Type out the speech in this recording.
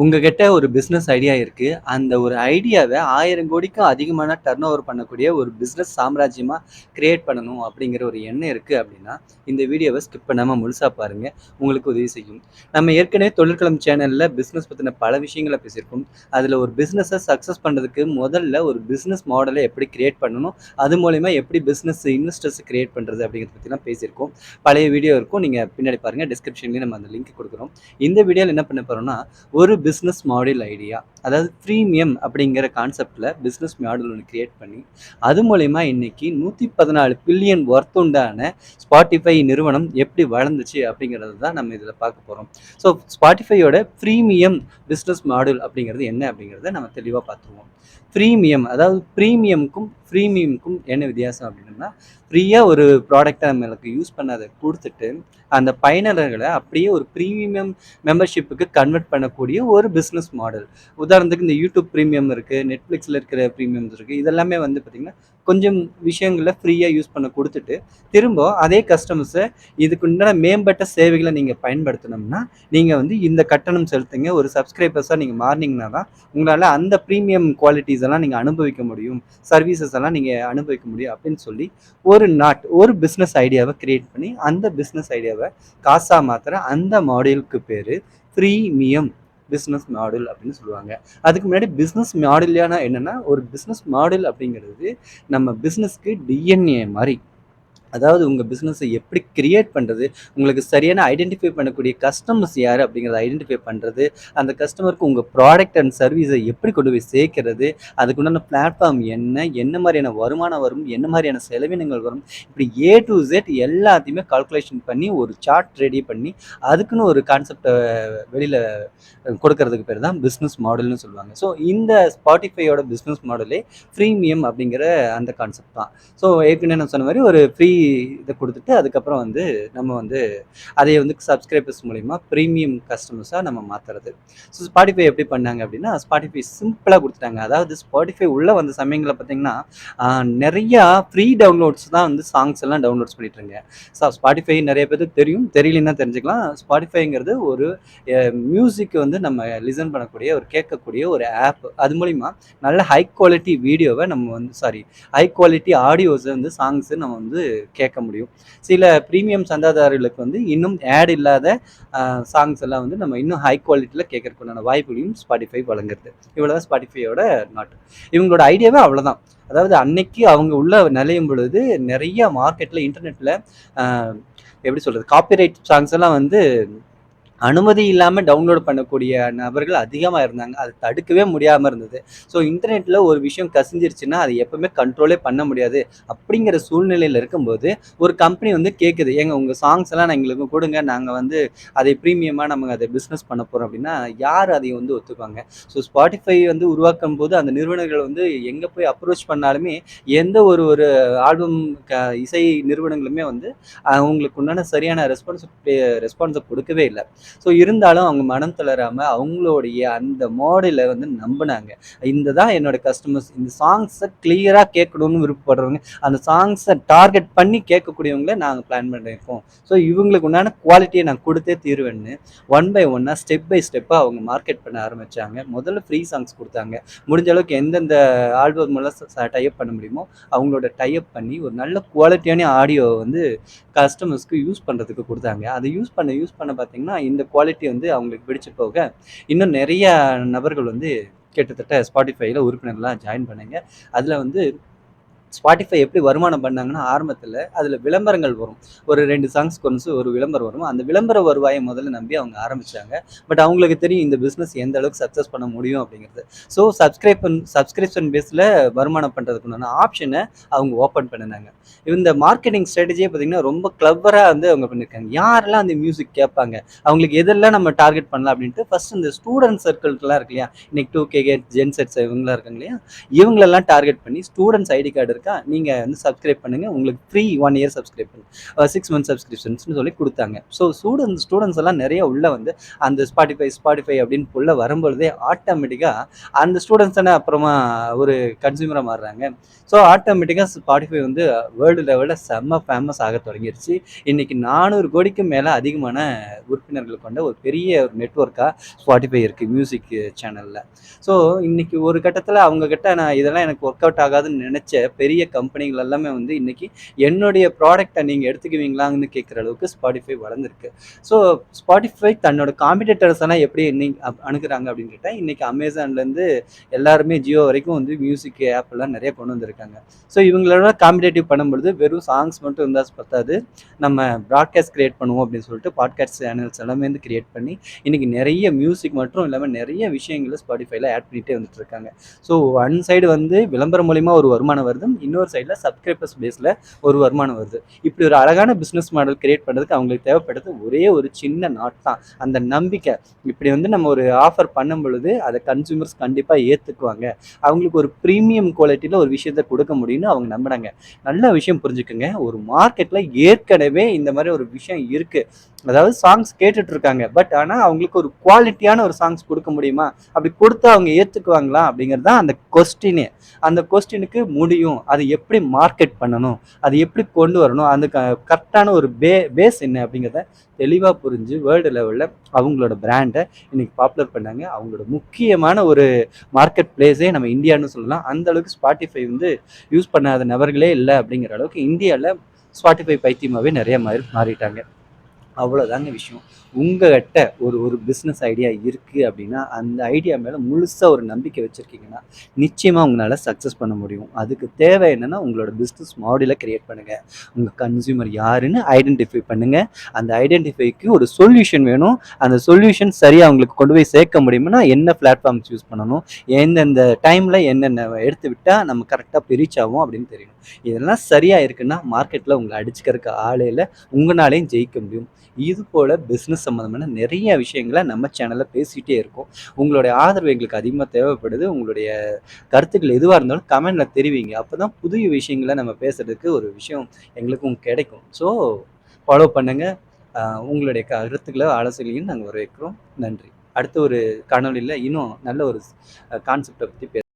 உங்ககிட்ட ஒரு business idea இருக்கு. அந்த ஒரு ஐடியாவ 1000 கோடிக்கும் அதிகமான டர்ன் ஓவர் பண்ணக்கூடிய ஒரு பிசினஸ் சாம்ராஜ்யமா கிரியேட் பண்ணணும் அப்படிங்கிற ஒரு எண்ணம் இருக்கு அப்படின்னா, இந்த வீடியோவ ஸ்கிப் பண்ணாம முழுசா பாருங்க. உங்களுக்கு உதவி செய்யும். நம்ம ஏற்கனவே தொழில்களம் சேனல்ல பிசினஸ் பத்தின பல விஷயங்கள பேசியிருக்கோம். அதுல ஒரு பிசினஸ சக்சஸ் பண்றதுக்கு முதல்ல ஒரு பிசினஸ் மாடல எப்படி கிரியேட் பண்ணணும், அது மூலியமா எப்படி பிசினஸ் இன்வெஸ்டர்ஸ் கிரியேட் பண்றது அப்படிங்கிறத பத்திலாம் பேசியிருக்கோம். பழைய வீடியோ இருக்கும். நீங்க பின்னாடி பாருங்க. டிஸ்கிரிப்ஷன்லயும் நம்ம அந்த லிங்க் குடுக்குறோம். இந்த வீடியோல என்ன பண்ண போறோம்னா, ஒரு பிஸ்னஸ் மாடல் ஐடியா அதாவது ஃப்ரீமியம் அப்படிங்கிற கான்செப்டில் பிஸ்னஸ் மாடல் ஒன்று கிரியேட் பண்ணி அது மூலயமா இன்னைக்கு 114 பில்லியன் ஒர்த் உண்டான ஸ்பாட்டிஃபை நிறுவனம் எப்படி வளர்ந்துச்சு அப்படிங்கிறது தான் நம்ம இதில் பார்க்க போகிறோம். ஸோ ஸ்பாட்டிஃபையோட ஃப்ரீமியம் பிஸ்னஸ் மாடல் அப்படிங்கிறது என்ன அப்படிங்கிறத நம்ம தெளிவாக பார்த்துருவோம். ஃப்ரீமியம் அதாவது ப்ரீமியமுக்கும் ஃப்ரீமியமுக்கும் என்ன வித்தியாசம் அப்படின்னா, ஃப்ரீயாக ஒரு ப்ராடக்டை நம்மளுக்கு யூஸ் பண்ணதை கொடுத்துட்டு அந்த பயனர்களை அப்படியே ஒரு ப்ரீமியம் மெம்பர்ஷிப்புக்கு கன்வெர்ட் பண்ணக்கூடிய ஒரு பிஸ்னஸ் மாடல். உதாரணத்துக்கு இந்த யூடியூப் ப்ரீமியம் இருக்குது, நெட்ஃப்ளிக்ஸில் இருக்கிற ப்ரீமியம்ஸ் இருக்குது. இதெல்லாமே வந்து பார்த்திங்கன்னா கொஞ்சம் விஷயங்களில் ஃப்ரீயாக யூஸ் பண்ண கொடுத்துட்டு திரும்ப அதே கஸ்டமர்ஸை இதுக்குண்டான மேம்பட்ட சேவைகளை நீங்கள் பயன்படுத்தணும்னா நீங்கள் வந்து இந்த கட்டணம் செலுத்துங்க. ஒரு சப்ஸ்கிரைபர்ஸாக நீங்கள் மாறினீங்கன்னா தான் உங்களால் அந்த ப்ரீமியம் குவாலிட்டிஸ் எல்லாம் நீங்கள் அனுபவிக்க முடியும், சர்வீசஸ் எல்லாம் நீங்கள் அனுபவிக்க முடியும் அப்படின்னு சொல்லி ஒரு பிஸ்னஸ் ஐடியாவை கிரியேட் பண்ணி அந்த பிஸ்னஸ் ஐடியாவை காசாக மாற்றுற அந்த மாடலுக்கு பேர் ஃப்ரீமியம் பிஸ்னஸ் மாடல் அப்படின்னு சொல்லுவாங்க. அதுக்கு முன்னாடி பிஸ்னஸ் மாடல்னா என்னென்னா, ஒரு பிஸ்னஸ் மாடல் அப்படிங்கிறது நம்ம பிஸ்னஸ்க்கு டிஎன்ஏ மாதிரி. அதாவது உங்கள் பிஸ்னஸை எப்படி கிரியேட் பண்ணுறது, உங்களுக்கு சரியான ஐடென்டிஃபை பண்ணக்கூடிய கஸ்டமர்ஸ் யார் அப்படிங்கிறத ஐடென்டிஃபை பண்ணுறது, அந்த கஸ்டமருக்கு உங்கள் ப்ராடக்ட் அண்ட் சர்வீஸை எப்படி கொண்டு போய் சேர்க்கறது, அதுக்குண்டான பிளாட்ஃபார்ம் என்ன மாதிரியான வருமானம் வரும், என்ன மாதிரியான செலவினங்கள் வரும், இப்படி ஏ டு Z எல்லாத்தையுமே கால்குலேஷன் பண்ணி ஒரு சார்ட் ரெடி பண்ணி அதுக்குன்னு ஒரு கான்செப்டை வெளியில் கொடுக்கறதுக்கு பேர் தான் பிஸ்னஸ் மாடல்னு சொல்லுவாங்க. ஸோ இந்த ஸ்பாட்டிஃபையோட பிஸ்னஸ் மாடலே ஃப்ரீமியம் அப்படிங்கிற அந்த கான்செப்ட் தான். ஸோ ஏற்கனவே நான் சொன்ன மாதிரி ஒரு ஃப்ரீ இதை கொடுத்துட்டு அதுக்கப்புறம் வந்து நம்ம வந்து அதை வந்து சப்ஸ்கிரைபர்ஸ் மூலிமா ப்ரீமியம் கஸ்டமர்ஸாக நம்ம மாற்றுறது. ஸோ ஸ்பாட்டிஃபை எப்படி பண்ணாங்க அப்படின்னா, ஸ்பாட்டிஃபை சிம்பிளாக கொடுத்துட்டாங்க. அதாவது ஸ்பாட்டிஃபை உள்ளே வந்த சமயங்களில் பார்த்தீங்கன்னா நிறையா ஃப்ரீ டவுன்லோட்ஸ் தான் வந்து சாங்ஸ் எல்லாம் டவுன்லோட்ஸ் பண்ணிட்டு இருங்க. ஸோ ஸ்பாட்டிஃபை நிறைய பேருக்கு தெரியும், தெரியலன்னா தெரிஞ்சுக்கலாம். ஸ்பாட்டிஃபைங்கிறது ஒரு மியூசிக் வந்து நம்ம லிசன் பண்ணக்கூடிய ஒரு கேட்கக்கூடிய ஒரு ஆப். அது மூலிமா நல்ல ஹை குவாலிட்டி வீடியோவை நம்ம வந்து ஹை குவாலிட்டி ஆடியோஸை வந்து சாங்ஸு நம்ம வந்து கேட்க முடியும். சில ப்ரீமியம் சந்தாதாரர்களுக்கு வந்து இன்னும் ஆட் இல்லாத சாங்ஸ் எல்லாம் வந்து நம்ம இன்னும் ஹை குவாலிட்டியில் கேட்கறதுக்குண்டான வாய்ப்புகளையும் ஸ்பாட்டிஃபை வழங்குறது. இவ்வளோதான் ஸ்பாட்டிஃபையோட நாட்டு. இவங்களோட ஐடியாவே அவ்வளோதான். அதாவது அன்னைக்கு அவங்க உள்ள நிலையும் பொழுது நிறைய மார்க்கெட்டில் இன்டர்நெட்டில் எப்படி சொல்கிறது, காப்பிரைட் சாங்ஸ் எல்லாம் வந்து அனுமதி இல்லாமல் டவுன்லோட் பண்ணக்கூடிய நபர்கள் அதிகமாக இருந்தாங்க. அது தடுக்கவே முடியாமல் இருந்தது. ஸோ இன்டர்நெட்டில் ஒரு விஷயம் கசிஞ்சிருச்சுன்னா அது எப்பவுமே கண்ட்ரோலே பண்ண முடியாது. அப்படிங்கிற சூழ்நிலையில் இருக்கும்போது ஒரு கம்பெனி வந்து கேட்குது, ஏங்க உங்கள் சாங்ஸ் எல்லாம் எங்களுக்கு கொடுங்க, நாங்கள் வந்து அதை ப்ரீமியமாக நம்ம அதை பிஸ்னஸ் பண்ண போகிறோம் அப்படின்னா யார் அதை வந்து ஒத்துக்குவாங்க? ஸோ ஸ்பாட்டிஃபை வந்து உருவாக்கும் போது அந்த நிறுவனங்கள் வந்து எங்கே போய் அப்ரோச் பண்ணாலுமே எந்த ஒரு ஒரு ஆல்பம் இசை நிறுவனங்களுமே வந்து அவங்களுக்கு உண்டான சரியான ரெஸ்பான்ஸை கொடுக்கவே இல்லை. ஸோ இருந்தாலும் அவங்க மனம் தளராமல் அவங்களுடைய அந்த மாடலை வந்து நம்பினாங்க. இந்த தான் என்னோட கஸ்டமர்ஸ், இந்த சாங்ஸை கிளியராக கேட்கணும்னு விருப்பப்படுறவங்க, அந்த சாங்ஸை டார்கெட் பண்ணி கேட்கக்கூடியவங்கள நாங்கள் பிளான் பண்ணியிருக்கோம். ஸோ இவங்களுக்கு உண்டான குவாலிட்டியை நான் கொடுத்தே தீருவேன்னு ஒன் பை ஒன்னாக ஸ்டெப் பை ஸ்டெப்பாக அவங்க மார்க்கெட் பண்ண ஆரம்பித்தாங்க. முதல்ல ஃப்ரீ சாங்ஸ் கொடுத்தாங்க. முடிஞ்ச அளவுக்கு எந்தெந்த ஆல்பம் மூலம் டைப் பண்ண முடியுமோ அவங்களோட டைப் பண்ணி ஒரு நல்ல குவாலிட்டியான ஆடியோ வந்து கஸ்டமர்ஸ்க்கு யூஸ் பண்ணுறதுக்கு கொடுத்தாங்க. அதை யூஸ் பண்ண பார்த்தீங்கன்னா இந்த குவாலிட்டி வந்து அவங்களுக்கு பிடிச்சு போக இன்னும் நிறைய நபர்கள் வந்து கிட்டத்தட்ட ஸ்பாட்டிஃபைல உறுப்பினர்லாம் ஜாயின் பண்ணாங்க. அதில் வந்து ஸ்பாட்டிஃபை எப்படி வருமானம் பண்ணாங்கன்னா, ஆரம்பத்தில் அதில் விளம்பரங்கள் வரும். ஒரு 2 சாங்ஸ்க்கு ஒன்ஸ் ஒரு விளம்பரம் வரும். அந்த விளம்பர வருவாயை முதல்ல நம்பி அவங்க ஆரம்பித்தாங்க. பட் அவங்களுக்கு தெரியும் இந்த பிஸ்னஸ் எந்த அளவுக்கு சக்ஸஸ் பண்ண முடியும் அப்படிங்கிறது. ஸோ சப்ஸ்கிரிப்ஷன் பேஸில் வருமானம் பண்ணுறதுக்குண்டான ஆப்ஷனை அவங்க ஓப்பன் பண்ணினாங்க. இந்த மார்க்கெட்டிங் ஸ்ட்ராட்டஜியே பார்த்தீங்கன்னா ரொம்ப கிளவராக வந்து அவங்க பண்ணியிருக்காங்க. யாரெல்லாம் அந்த மியூசிக் கேட்பாங்க, அவங்களுக்கு எதெல்லாம் நம்ம டார்கெட் பண்ணலாம் அப்படின்ட்டு ஃபர்ஸ்ட் இந்த ஸ்டூடெண்ட் சர்க்கிள்லாம் இருக்கு இல்லையா, இன்னைக்கு 2K ஜென்செட்ஸ் இவங்களாம் இருக்காங்க இல்லையா, இவங்களெல்லாம் டார்கெட் பண்ணி ஸ்டூடெண்ட்ஸ் ஐடி கார்டு இருக்கா, நீங்கள் வந்து சப்ஸ்கிரைப் பண்ணுங்கள், உங்களுக்கு ஃப்ரீ 1 இயர் சப்ஸ்கிரைப் பண்ணுங்க, 6 மந்த் சப்ஸ்கிரிப்ஷன்ஸ்னு சொல்லி கொடுத்தாங்க. ஸோ ஸ்டூடெண்ட்ஸ் எல்லாம் நிறைய உள்ளே வந்து அந்த ஸ்பாட்டிஃபை அப்படின்னு உள்ள வரும்பொழுதே ஆட்டோமேட்டிக்காக அந்த ஸ்டூடெண்ட்ஸ் தானே அப்புறமா ஒரு கன்சியூமராக மாறுறாங்க. ஸோ ஆட்டோமேட்டிக்காக ஸ்பாட்டிஃபை வந்து வேர்ல்டு லெவலில் செம்ம ஃபேமஸ் ஆக தொடங்கிருச்சு. இன்னைக்கு 400 கோடிக்கு மேலே அதிகமான உறுப்பினர்கள் கொண்ட ஒரு பெரிய ஒரு நெட்வொர்க்காக ஸ்பாட்டிஃபை இருக்குது மியூசிக் சேனலில். ஸோ இன்னைக்கு ஒரு கட்டத்தில் அவங்க கிட்ட நான் இதெல்லாம் எனக்கு ஒர்க் அவுட் ஆகாதுன்னு நினச்ச பெரிய கம்பெனிகள் எல்லாமே வந்து இன்னைக்கு என்னுடைய ப்ராடக்டை நீங்கள் எடுத்துக்குவீங்களான்னு கேட்குற அளவுக்கு ஸ்பாட்டிஃபை வளர்ந்துருக்கு. ஸோ ஸ்பாட்டிஃபை தன்னோட காம்படிட்டர்ஸ் எல்லாம் எப்படி அணுகுறாங்க அப்படின்னு கேட்டால், இன்னைக்கு அமேசான்லேருந்து எல்லாருமே ஜியோ வரைக்கும் வந்து மியூசிக் ஆப் எல்லாம் நிறைய கொண்டு வந்திருக்காங்க. ஸோ இவங்களோட காம்படேட்டிவ் பண்ணும்பொழுது வெறும் சாங்ஸ் மட்டும் இருந்தால் பத்தாது, நம்ம ப்ராட்காஸ்ட் கிரியேட் பண்ணுவோம் அப்படின்னு சொல்லிட்டு பாட்காஸ்ட் சேனல்ஸ் எல்லாமே வந்து கிரியேட் பண்ணி இன்னைக்கு நிறைய மியூசிக் மட்டும் இல்லாமல் நிறைய விஷயங்களை ஸ்பாட்டிஃபைல ஆட் பண்ணிகிட்டே வந்துட்டு இருக்காங்க. ஸோ ஒன் சைடு வந்து விளம்பரம் மூலிமா ஒரு வருமானம் வருது, இன்னொரு சைடில் சப்ஸ்கிரைபர்ஸ் பேஸில் ஒரு வருமானம் வருது. இப்படி ஒரு அழகான பிஸ்னஸ் மாடல் கிரியேட் பண்ணுறதுக்கு அவங்களுக்கு தேவைப்படுறது ஒரே ஒரு சின்ன நாட் தான், அந்த நம்பிக்கை. இப்படி வந்து நம்ம ஒரு ஆஃபர் பண்ணும் பொழுது அதை கன்சூமர்ஸ் கண்டிப்பாக ஏற்றுக்குவாங்க, அவங்களுக்கு ஒரு ப்ரீமியம் குவாலிட்டியில் ஒரு விஷயத்தை கொடுக்க முடியும்னு அவங்க நம்பினாங்க. நல்ல விஷயம் புரிஞ்சுக்குங்க, ஒரு மார்க்கெட்டில் ஏற்கனவே இந்த மாதிரி ஒரு விஷயம் இருக்குது. அதாவது சாங்ஸ் கேட்டுட்டு இருக்காங்க, பட் ஆனால் அவங்களுக்கு ஒரு குவாலிட்டியான ஒரு சாங்ஸ் கொடுக்க முடியுமா, அப்படி கொடுத்தா அவங்க ஏற்றுக்குவாங்களா அப்படிங்கிறது தான் அந்த கொஸ்டினே. அந்த கொஸ்டினுக்கு முடியும், அது எப்படி மார்க்கெட் பண்ணணும், அது எப்படி கொண்டு வரணும், அந்த கரெக்டான ஒரு பேஸ் என்ன அப்படிங்கிறத தெளிவாக புரிஞ்சு வேர்ல்டு லெவலில் அவங்களோட பிராண்டை இன்னைக்கு பாப்புலர் பண்ணாங்க. அவங்களோட முக்கியமான ஒரு மார்க்கெட் பிளேஸே நம்ம இந்தியான்னு சொல்லலாம். அந்த அளவுக்கு ஸ்பாட்டிஃபை வந்து யூஸ் பண்ணாத நபர்களே இல்லை அப்படிங்கிற அளவுக்கு இந்தியாவில் ஸ்பாட்டிஃபை பைத்தியமாகவே நிறைய மாறிட்டாங்க. அவ்வளோதாங்க விஷயம். உங்ககிட்ட ஒரு பிஸ்னஸ் ஐடியா இருக்குது அப்படின்னா, அந்த ஐடியா மேலே முழுசாக ஒரு நம்பிக்கை வச்சுருக்கீங்கன்னா நிச்சயமாக உங்களால் சக்ஸஸ் பண்ண முடியும். அதுக்கு தேவை என்னென்னா, உங்களோட பிஸ்னஸ் மாடலை கிரியேட் பண்ணுங்கள், உங்கள் கன்சியூமர் யாருன்னு ஐடென்டிஃபை பண்ணுங்கள், அந்த ஐடென்டிஃபைக்கு ஒரு சொல்யூஷன் வேணும், அந்த சொல்யூஷன் சரியாக அவங்களுக்கு கொண்டு போய் சேர்க்க முடியும்னா என்ன பிளாட்ஃபார்ம்ஸ் யூஸ் பண்ணணும், எந்தெந்த டைமில் என்னென்ன எடுத்து விட்டால் நம்ம கரெக்டாக ரீச் ஆகும் அப்படின்னு தெரியணும். இதெல்லாம் சரியாக இருக்குன்னா மார்க்கெட்டில் உங்களை அடிச்சுக்கிறதுக்கு ஆளையில் உங்களாலேயும் ஜெயிக்க முடியும். இது போல் பிஸ்னஸ் சம்மந்தமான நிறைய விஷயங்களை நம்ம சேனலில் பேசிகிட்டே இருக்கோம். உங்களுடைய ஆதரவு எங்களுக்கு அதிகமாக தேவைப்படுது. உங்களுடைய கருத்துக்கள் எதுவாக இருந்தாலும் கமெண்டில் தெரிவிங்க, அப்போ தான் புதிய விஷயங்களை நம்ம பேசுகிறதுக்கு ஒரு விஷயம் எங்களுக்கும் கிடைக்கும். ஸோ ஃபாலோ பண்ணுங்கள். உங்களுடைய கருத்துக்களை ஆலோசனையும் நாங்கள் வரவேற்கிறோம். நன்றி. அடுத்த ஒரு காணொலியில் இன்னும் நல்ல ஒரு கான்செப்டை பற்றி